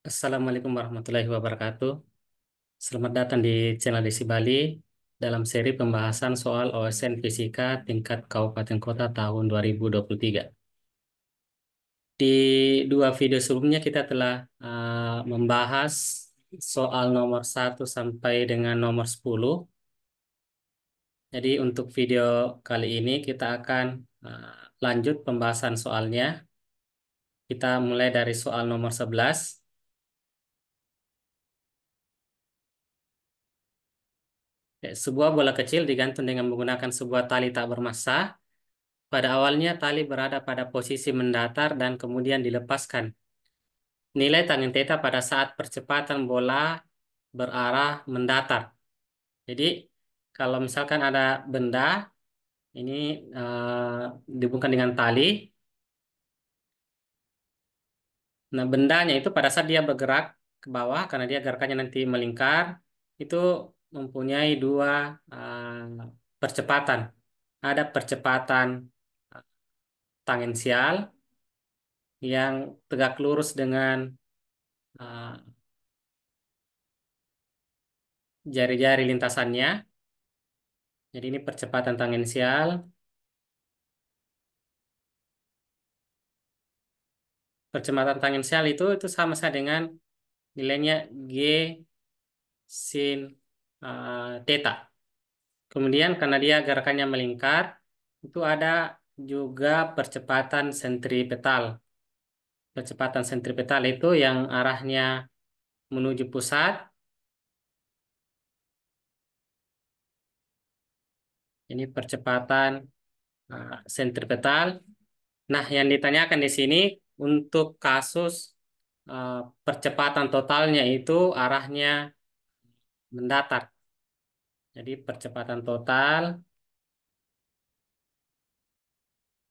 Assalamualaikum warahmatullahi wabarakatuh. Selamat datang di channel Desi Bali dalam seri pembahasan soal OSN Fisika tingkat Kabupaten Kota tahun 2023. Di dua video sebelumnya kita telah membahas soal nomor 1 sampai dengan nomor 10. Jadi untuk video kali ini kita akan lanjut pembahasan soalnya. Kita mulai dari soal nomor 11. Sebuah bola kecil digantung dengan menggunakan sebuah tali tak bermassa. Pada awalnya tali berada pada posisi mendatar dan kemudian dilepaskan. Nilai tangin theta pada saat percepatan bola berarah mendatar. Jadi kalau misalkan ada benda ini dihubungkan dengan tali. Nah, bendanya itu pada saat dia bergerak ke bawah karena dia gerakannya nanti melingkar, itu mempunyai dua percepatan. Ada percepatan tangensial yang tegak lurus dengan uh, jari-jari lintasannya. Jadi ini percepatan tangensial. Percepatan tangensial itu sama saja dengan nilainya G sin theta. Kemudian karena dia gerakannya melingkar, itu ada juga percepatan sentripetal. Percepatan sentripetal itu yang arahnya menuju pusat. Ini percepatan sentripetal. Nah, yang ditanyakan di sini untuk kasus eh, percepatan totalnya itu arahnya mendatar. Jadi percepatan total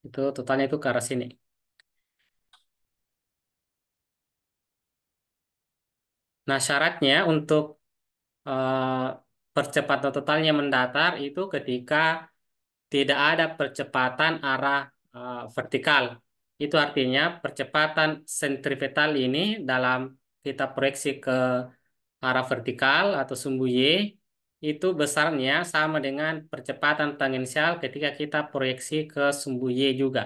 itu totalnya itu ke arah sini. Nah, syaratnya untuk eh, percepatan totalnya mendatar itu ketika tidak ada percepatan arah vertikal. Itu artinya percepatan sentripetal ini dalam kita proyeksi ke arah vertikal atau sumbu Y itu besarnya sama dengan percepatan tangensial ketika kita proyeksi ke sumbu Y juga.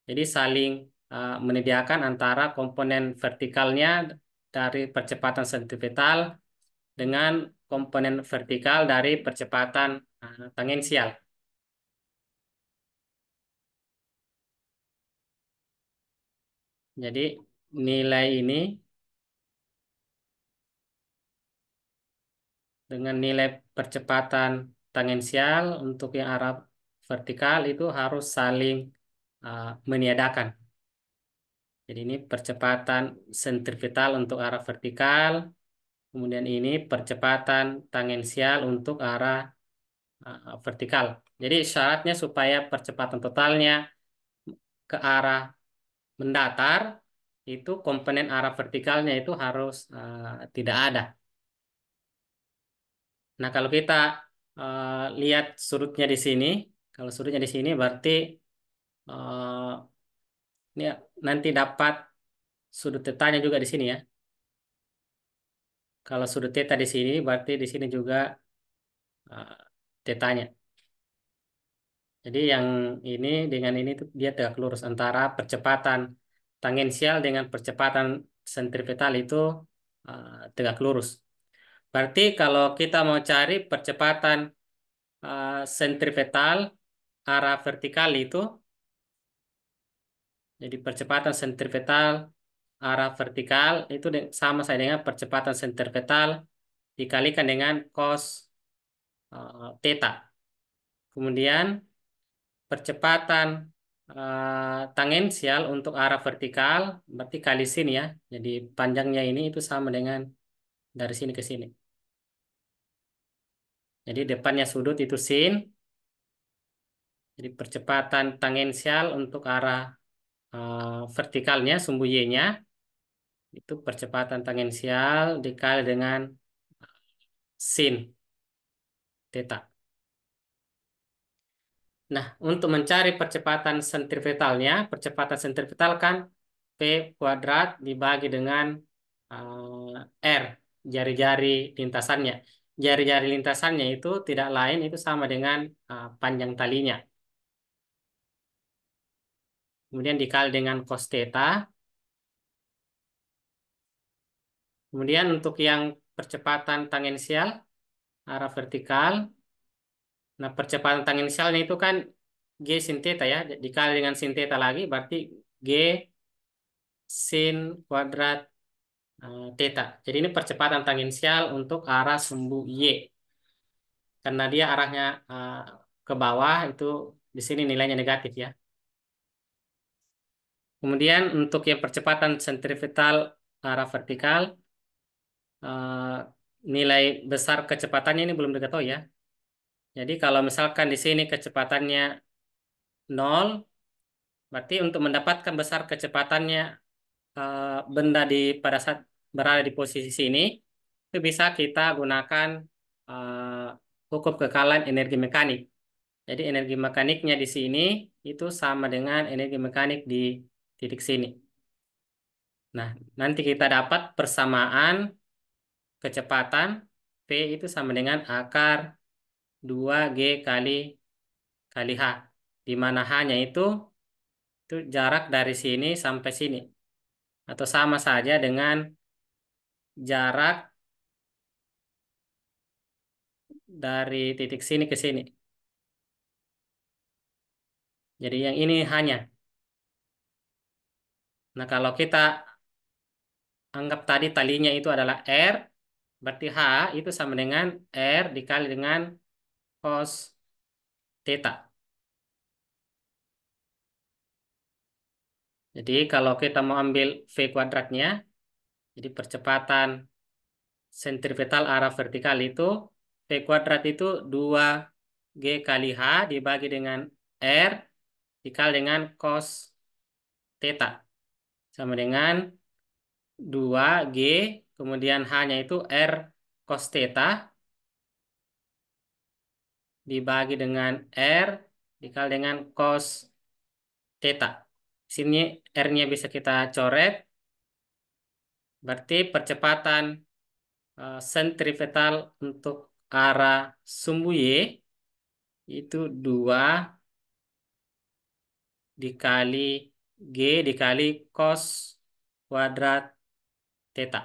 Jadi saling menyediakan antara komponen vertikalnya dari percepatan sentripetal dengan komponen vertikal dari percepatan tangensial. Jadi nilai ini dengan nilai percepatan tangensial untuk yang arah vertikal itu harus saling meniadakan. Jadi ini percepatan sentripetal untuk arah vertikal, kemudian ini percepatan tangensial untuk arah vertikal. Jadi syaratnya supaya percepatan totalnya ke arah mendatar, itu komponen arah vertikalnya itu harus tidak ada. Nah, kalau kita lihat sudutnya di sini, kalau sudutnya di sini berarti eh, ini nanti dapat sudut tetanya juga di sini ya. Kalau sudut teta di sini, berarti di sini juga eh, tetanya. Jadi yang ini dengan ini tuh dia tegak lurus antara percepatan tangensial dengan percepatan sentripetal itu tegak lurus. Berarti kalau kita mau cari percepatan sentripetal arah vertikal itu, jadi percepatan sentripetal arah vertikal itu sama saya dengan percepatan sentripetal dikalikan dengan cos theta. Kemudian percepatan tangensial untuk arah vertikal berarti kali sin ya. Jadi panjangnya ini itu sama dengan dari sini ke sini. Jadi depannya sudut itu sin. Jadi percepatan tangensial untuk arah vertikalnya sumbu Y-nya itu percepatan tangensial dikali dengan sin theta. Nah, untuk mencari percepatan sentripetal kan P kuadrat dibagi dengan R, jari-jari lintasannya. Jari-jari lintasannya itu tidak lain itu sama dengan panjang talinya. Kemudian dikali dengan cos theta. Kemudian untuk yang percepatan tangensial arah vertikal, nah percepatan tangensialnya itu kan G sin theta ya, dikali dengan sin theta lagi berarti G sin kuadrat theta. Jadi ini percepatan tangensial untuk arah sumbu Y. Karena dia arahnya ke bawah itu di sini nilainya negatif ya. Kemudian untuk yang percepatan sentripetal arah vertikal, eh, nilai besar kecepatannya ini belum diketahui ya. Jadi kalau misalkan di sini kecepatannya nol, berarti untuk mendapatkan besar kecepatannya benda pada saat berada di posisi sini, itu bisa kita gunakan eh, hukum kekalahan energi mekanik. Jadi energi mekaniknya di sini itu sama dengan energi mekanik di titik sini. Nah, nanti kita dapat persamaan kecepatan V itu sama dengan akar 2G kali H. Di mana H-nya itu jarak dari sini sampai sini. Atau sama saja dengan jarak dari titik sini ke sini. Jadi yang ini hanya. Nah, kalau kita anggap tadi talinya itu adalah R, berarti H itu sama dengan R dikali dengan cos theta. Jadi kalau kita mau ambil V kuadratnya, jadi percepatan sentripetal arah vertikal itu, V kuadrat itu 2G kali H dibagi dengan R dikali dengan cos theta. Sama dengan 2G, kemudian H-nya itu R cos theta dibagi dengan R dikali dengan cos theta. Sini R-nya bisa kita coret, berarti percepatan sentripetal untuk arah sumbu Y itu 2 dikali G dikali cos kuadrat theta.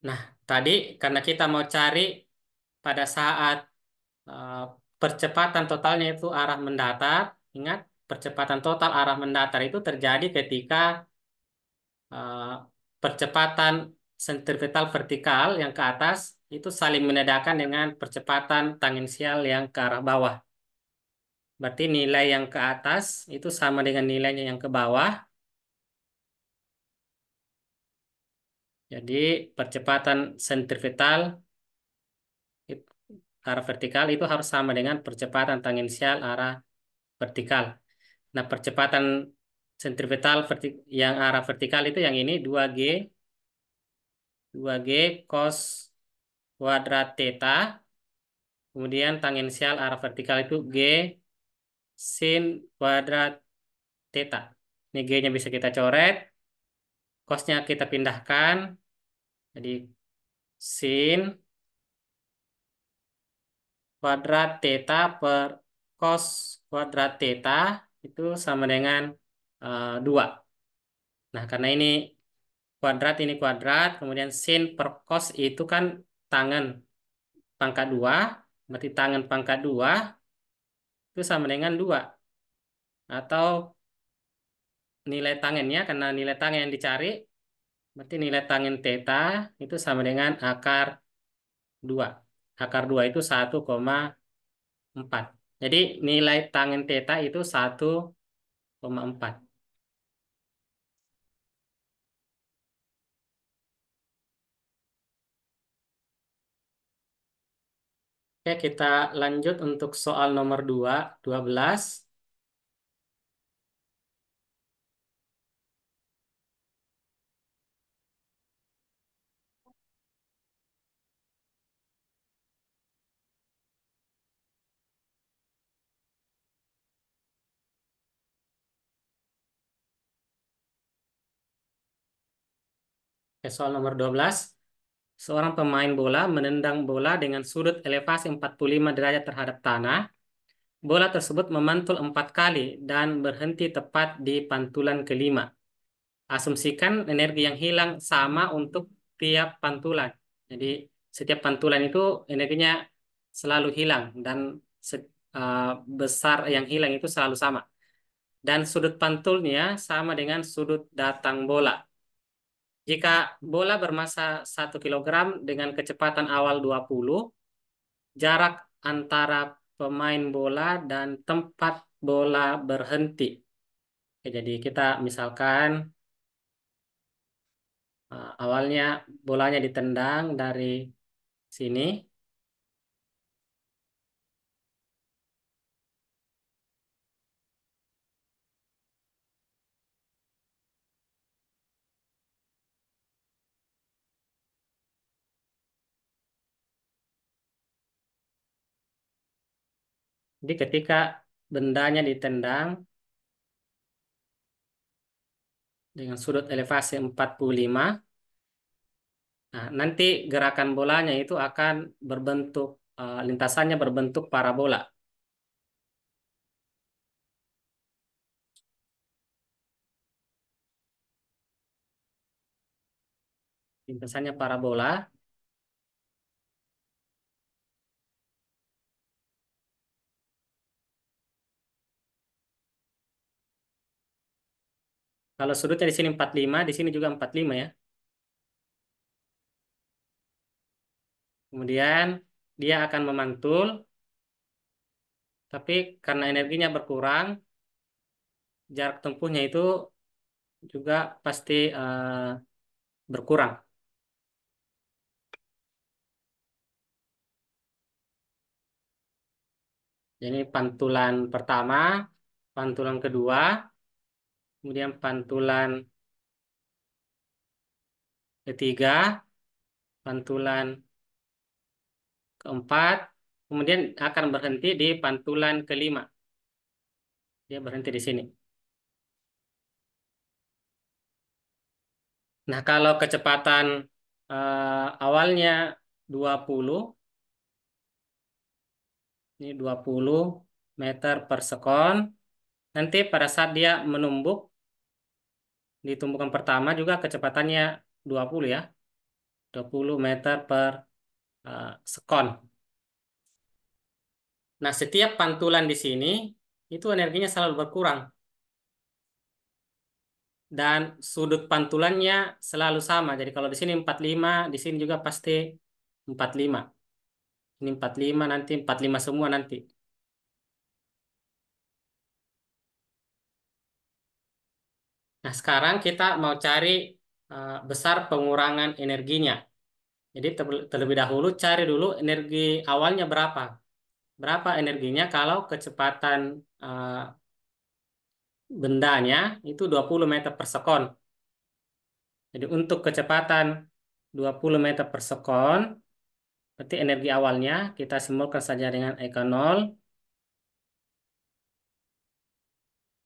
Nah, tadi karena kita mau cari pada saat eh, percepatan totalnya itu arah mendatar, ingat percepatan total arah mendatar itu terjadi ketika eh, percepatan sentripetal vertikal yang ke atas itu saling menandakan dengan percepatan tangensial yang ke arah bawah. Berarti nilai yang ke atas itu sama dengan nilainya yang ke bawah. Jadi percepatan sentripetal it- arah vertikal itu harus sama dengan percepatan tangensial arah vertikal. Nah, percepatan sentripetal yang arah vertikal itu yang ini 2G cos kuadrat theta. Kemudian tangensial arah vertikal itu G sin kuadrat theta. Ini G-nya bisa kita coret, cosnya kita pindahkan. Jadi sin kuadrat theta per cos kuadrat theta itu sama dengan 2. Nah, karena ini kuadrat, kemudian sin per cos itu kan tangen pangkat 2, berarti tangen pangkat 2 itu sama dengan 2. Atau nilai tangennya, karena nilai tangen yang dicari, berarti nilai tangen theta itu sama dengan akar 2. Akar 2 itu 1,4. Jadi nilai tangen theta itu 1,4. Oke, kita lanjut untuk soal nomor 12. Oke, soal nomor 12. Seorang pemain bola menendang bola dengan sudut elevasi 45 derajat terhadap tanah. Bola tersebut memantul 4 kali dan berhenti tepat di pantulan kelima. Asumsikan energi yang hilang sama untuk tiap pantulan. Jadi setiap pantulan itu energinya selalu hilang dan besar yang hilang itu selalu sama. Dan sudut pantulnya sama dengan sudut datang bola. Jika bola bermasa 1 kilogram dengan kecepatan awal 20, jarak antara pemain bola dan tempat bola berhenti. Oke, jadi kita misalkan awalnya bolanya ditendang dari sini. Jadi ketika bendanya ditendang dengan sudut elevasi 45, nah, nanti gerakan bolanya itu akan berbentuk, lintasannya berbentuk parabola. Lintasannya parabola. Kalau sudutnya di sini 45, di sini juga 45 ya. Kemudian dia akan memantul, tapi karena energinya berkurang, jarak tempuhnya itu juga pasti berkurang. Jadi pantulan pertama, pantulan kedua, kemudian pantulan ketiga, pantulan keempat, kemudian akan berhenti di pantulan kelima. Dia berhenti di sini. Nah, kalau kecepatan awalnya 20, ini 20 meter per sekon, nanti pada saat dia menumbuk, di tumbukan pertama juga kecepatannya 20 ya, 20 meter per sekon. Nah, setiap pantulan di sini itu energinya selalu berkurang dan sudut pantulannya selalu sama. Jadi kalau di sini 45, di sini juga pasti 45. Ini 45, nanti 45 semua nanti. Nah, sekarang kita mau cari besar pengurangan energinya. Jadi terlebih dahulu cari dulu energi awalnya berapa. Berapa energinya kalau kecepatan bendanya itu 20 meter per sekon. Jadi untuk kecepatan 20 meter per sekon, berarti energi awalnya kita simbolkan saja dengan eka 0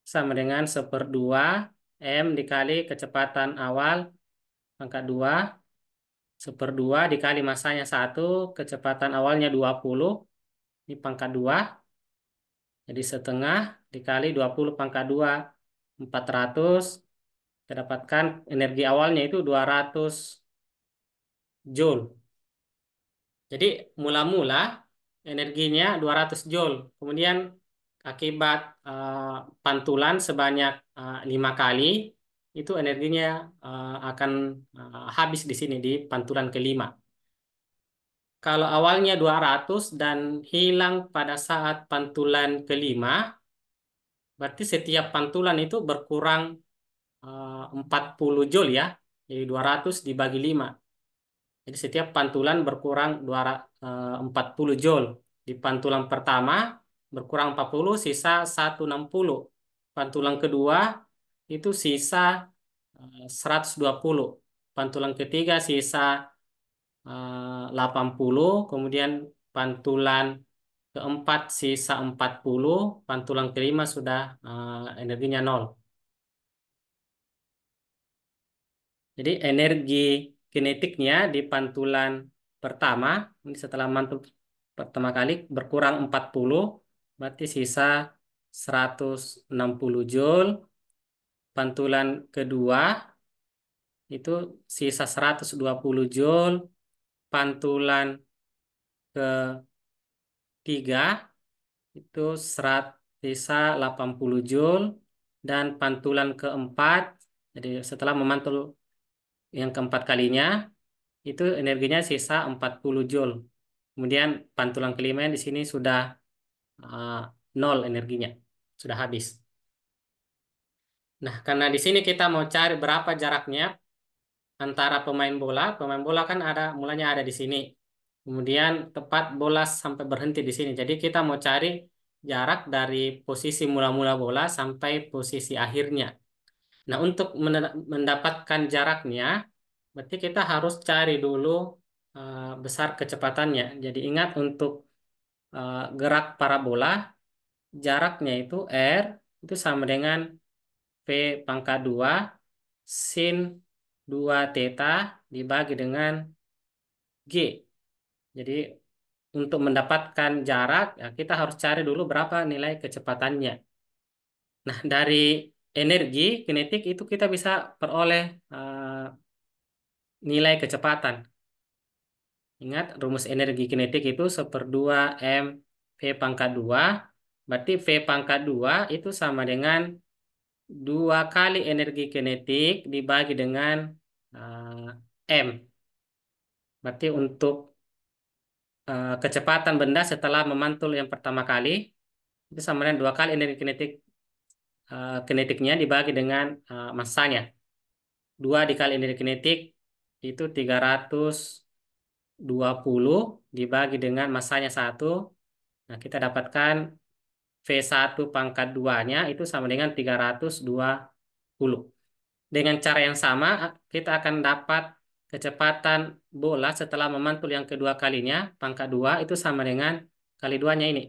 sama dengan 1/2 M dikali kecepatan awal pangkat 2, 1/2 dikali masanya 1, kecepatan awalnya 20, ini pangkat 2, jadi setengah dikali 20 pangkat 2, 400, kita dapatkan energi awalnya itu 200 Joule. Jadi mula-mula energinya 200 Joule. Kemudian akibat pantulan sebanyak 5 kali, itu energinya akan habis di sini di pantulan kelima. Kalau awalnya 200 dan hilang pada saat pantulan kelima, berarti setiap pantulan itu berkurang 40 Joule ya. Jadi 200 dibagi 5. Jadi setiap pantulan berkurang 40 Joule. Di pantulan pertama berkurang 40, sisa 160. Pantulan kedua itu sisa 120. Pantulan ketiga sisa 80. Kemudian pantulan keempat sisa 40. Pantulan kelima sudah energinya 0. Jadi energi kinetiknya di pantulan pertama, ini setelah mantul pertama kali berkurang 40, berarti sisa 160 Joule. Pantulan kedua itu sisa 120 Joule. Pantulan ketiga itu sisa 80 Joule. Dan pantulan keempat, jadi setelah memantul yang keempat kalinya, itu energinya sisa 40 Joule. Kemudian pantulan kelima di sini sudah uh, nol energinya, sudah habis. Nah, karena di sini kita mau cari berapa jaraknya antara pemain bola kan ada mulanya ada di sini. Kemudian tepat bola sampai berhenti di sini. Jadi kita mau cari jarak dari posisi mula-mula bola sampai posisi akhirnya. Nah, untuk mendapatkan jaraknya, berarti kita harus cari dulu besar kecepatannya. Jadi ingat untuk gerak parabola, jaraknya itu R itu sama dengan V pangkat 2 sin 2 theta dibagi dengan G. Jadi untuk mendapatkan jarak, ya kita harus cari dulu berapa nilai kecepatannya. Nah, dari energi kinetik itu kita bisa peroleh nilai kecepatan. Ingat, rumus energi kinetik itu 1/2 M V pangkat 2. Berarti V pangkat 2 itu sama dengan 2 kali energi kinetik dibagi dengan M. Berarti untuk kecepatan benda setelah memantul yang pertama kali, itu sama dengan 2 kali energi kinetiknya dibagi dengan massanya. 2 dikali energi kinetik itu 320 dibagi dengan massanya 1. Nah, kita dapatkan V1 pangkat 2-nya itu sama dengan 320. Dengan cara yang sama, kita akan dapat kecepatan bola setelah memantul yang kedua kalinya, pangkat 2 itu sama dengan kali 2-nya ini.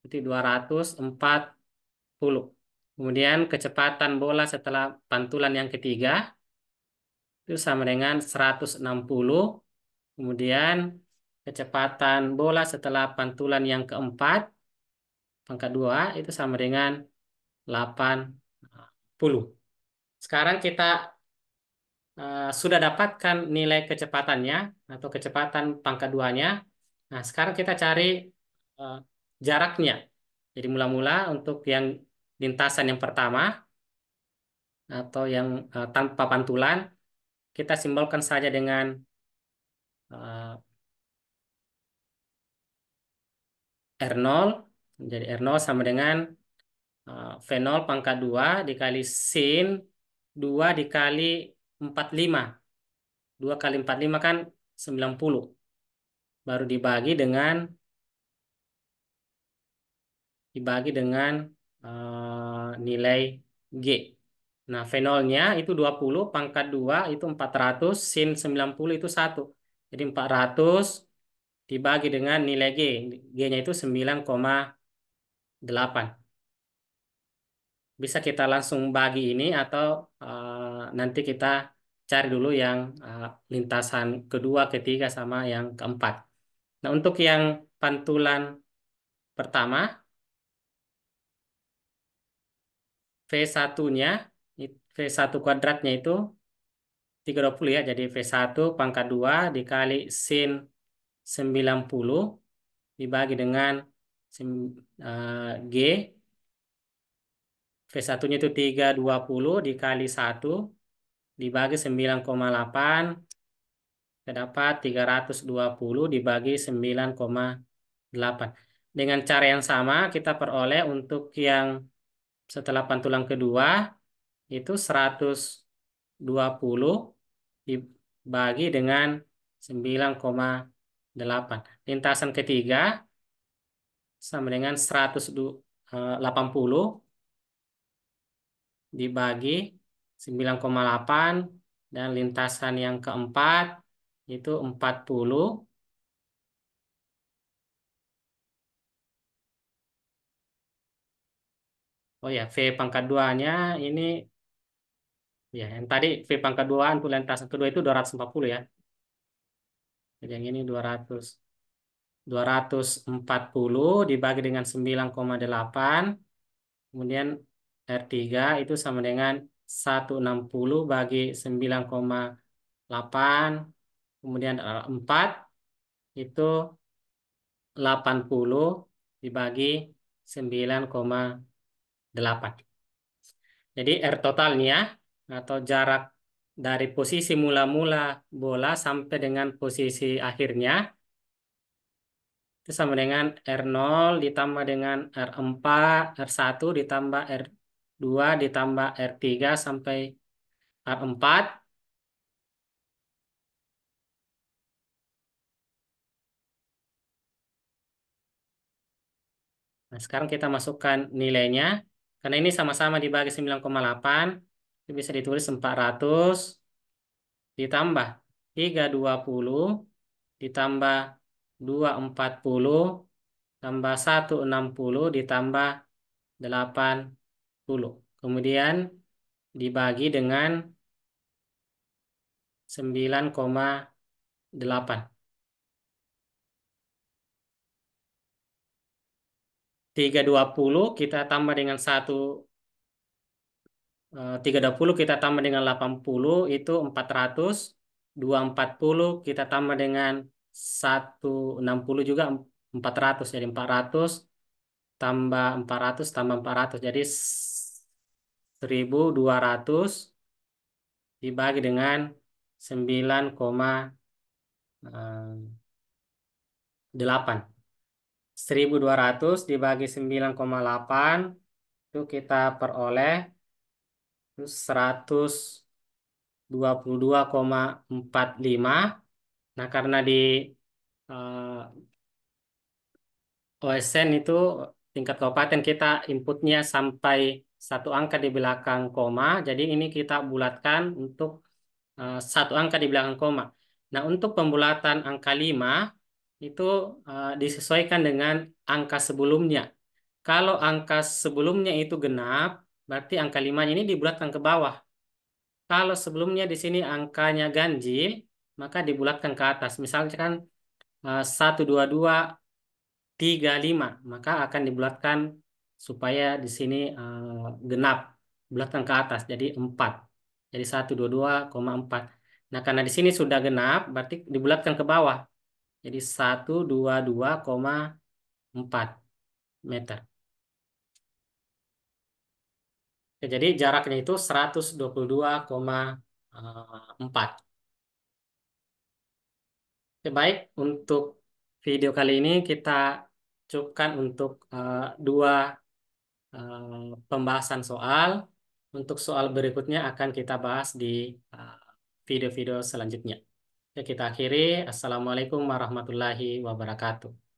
Itu 240. Kemudian kecepatan bola setelah pantulan yang ketiga, itu sama dengan 160. Kemudian kecepatan bola setelah pantulan yang keempat, pangkat 2 itu sama dengan 80. Sekarang kita sudah dapatkan nilai kecepatannya atau kecepatan pangkat 2-nya. Nah, sekarang kita cari eh, jaraknya. Jadi mula-mula untuk yang lintasan yang pertama atau yang tanpa pantulan, kita simbolkan saja dengan eh, R0. Jadi R0 sama dengan V0 pangkat 2 dikali sin 2 dikali 45. 2 kali 45 kan 90. Baru dibagi dengan nilai G. Nah, V0-nya itu 20, pangkat 2 itu 400, sin 90 itu 1. Jadi 400 dibagi dengan nilai G. G-nya itu 9,8. Bisa kita langsung bagi ini atau nanti kita cari dulu yang lintasan kedua, ketiga, sama yang keempat. Nah, untuk yang pantulan pertama, V1-nya, V1 kuadratnya itu 320 ya. Jadi V1 pangkat 2 dikali sin 90 dibagi dengan G. V1-nya itu 320 dikali 1 dibagi 9,8. Terdapat 320 dibagi 9,8. Dengan cara yang sama kita peroleh untuk yang setelah pantulan kedua itu 120 dibagi dengan 9,8. Lintasan ketiga sama dengan 180 dibagi 9,8, dan lintasan yang keempat itu 40. Oh ya, V pangkat 2-nya ini Ya, yang tadi V pangkat 2 untuk lintasan kedua itu 240 ya. Jadi yang ini 240 dibagi dengan 9,8. Kemudian R3 itu sama dengan 160 bagi 9,8. Kemudian R4 itu 80 dibagi 9,8. Jadi R totalnya atau jarak dari posisi mula-mula bola sampai dengan posisi akhirnya itu sama dengan R0 ditambah dengan R4, R1 ditambah R2 ditambah R3 sampai R4. Nah, sekarang kita masukkan nilainya. Karena ini sama-sama dibagi 9,8, itu bisa ditulis 400 ditambah 320 ditambah 240 tambah 160 ditambah 80. Kemudian dibagi dengan 9,8. 320 kita tambah dengan 320 kita tambah dengan 80 itu 400. 240 kita tambah dengan 160 juga 400. Jadi 400 tambah 400 tambah 400. Jadi 1.200 dibagi dengan 9,8. 1.200 dibagi 9,8 itu kita peroleh itu 122,45. Nah, karena di eh, OSN itu tingkat kabupaten kita inputnya sampai satu angka di belakang koma, jadi ini kita bulatkan untuk satu angka di belakang koma. Nah, untuk pembulatan angka 5 itu disesuaikan dengan angka sebelumnya. Kalau angka sebelumnya itu genap, berarti angka 5 ini dibulatkan ke bawah. Kalau sebelumnya di sini angkanya ganjil, maka dibulatkan ke atas. Misalnya kan 12235, maka akan dibulatkan supaya di sini genap, bulatkan ke atas jadi 4. Jadi 122,4. Nah, karena di sini sudah genap, berarti dibulatkan ke bawah. Jadi 122,4 meter. Oke, jadi jaraknya itu 122,4. Oke, baik, untuk video kali ini kita cukupkan untuk dua pembahasan soal. Untuk soal berikutnya akan kita bahas di uh, video-video selanjutnya. Oke, kita akhiri. Assalamualaikum warahmatullahi wabarakatuh.